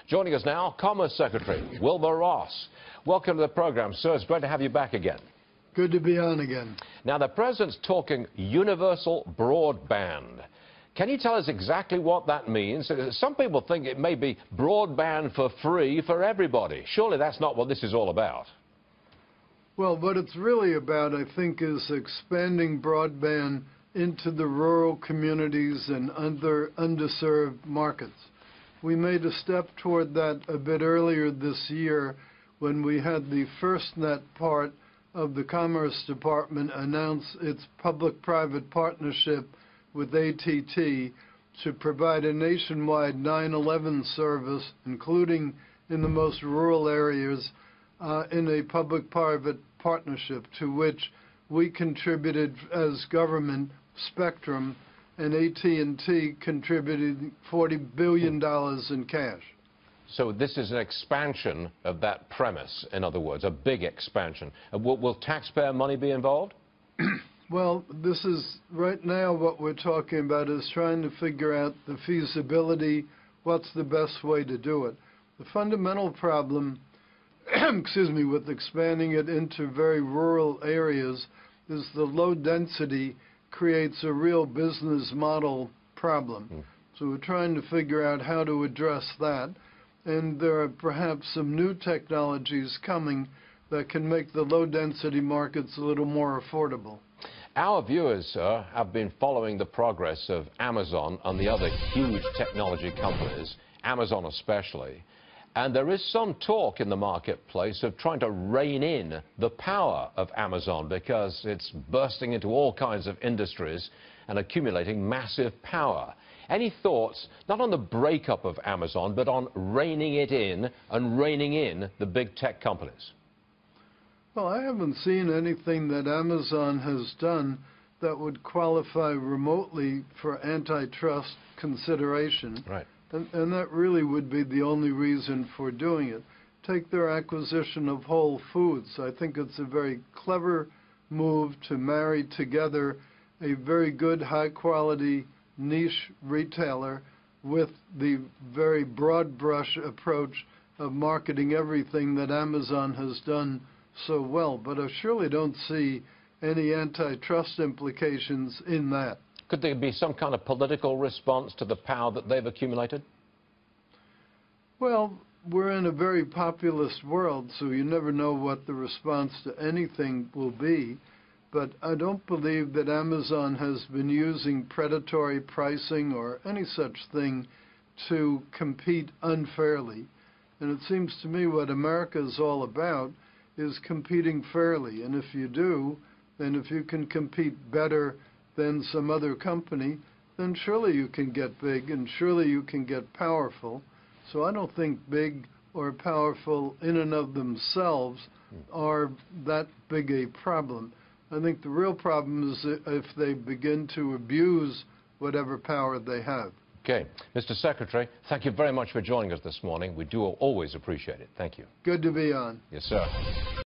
Joining us now, Commerce Secretary Wilbur Ross. Welcome to the program, sir. It's great to have you back again. Good to be on again. Now, the President's talking universal broadband. Can you tell us exactly what that means? Some people think it may be broadband for free for everybody. Surely that's not what this is all about. Well, what it's really about, I think, is expanding broadband into the rural communities and other underserved markets. We made a step toward that a bit earlier this year when we had the FirstNet part of the Commerce Department announce its public-private partnership with AT&T to provide a nationwide 911 service, including in the most rural areas, in a public-private partnership to which we contributed as government spectrum, and AT&T contributed $40 billion in cash. So this is an expansion of that premise, in other words, a big expansion. Will taxpayer money be involved? Well, this is right now what we're talking about is trying to figure out the feasibility, what's the best way to do it. The fundamental problem, with expanding it into very rural areas is the low density creates a real business model problem. So we're trying to figure out how to address that. And there are perhaps some new technologies coming that can make the low-density markets a little more affordable. Our viewers, sir, have been following the progress of Amazon and the other huge technology companies, Amazon especially, and there is some talk in the marketplace of trying to rein in the power of Amazon because it's bursting into all kinds of industries and accumulating massive power. Any thoughts, not on the breakup of Amazon, but on reining it in and reining in the big tech companies? Well, I haven't seen anything that Amazon has done that would qualify remotely for antitrust consideration. Right. And that really would be the only reason for doing it. Take their acquisition of Whole Foods. I think it's a very clever move to marry together a very good, high-quality niche retailer with the very broad brush approach of marketing everything that Amazon has done so well. But I surely don't see any antitrust implications in that. Could there be some kind of political response to the power that they've accumulated? Well, we're in a very populist world, so you never know what the response to anything will be. But I don't believe that Amazon has been using predatory pricing or any such thing to compete unfairly. And it seems to me what America is all about is competing fairly. And if you do, then if you can compete better than some other company, then surely you can get big and surely you can get powerful. So I don't think big or powerful in and of themselves are that big a problem. I think the real problem is if they begin to abuse whatever power they have. Okay. Mr. Secretary, thank you very much for joining us this morning. We do always appreciate it. Thank you. Good to be on. Yes, sir.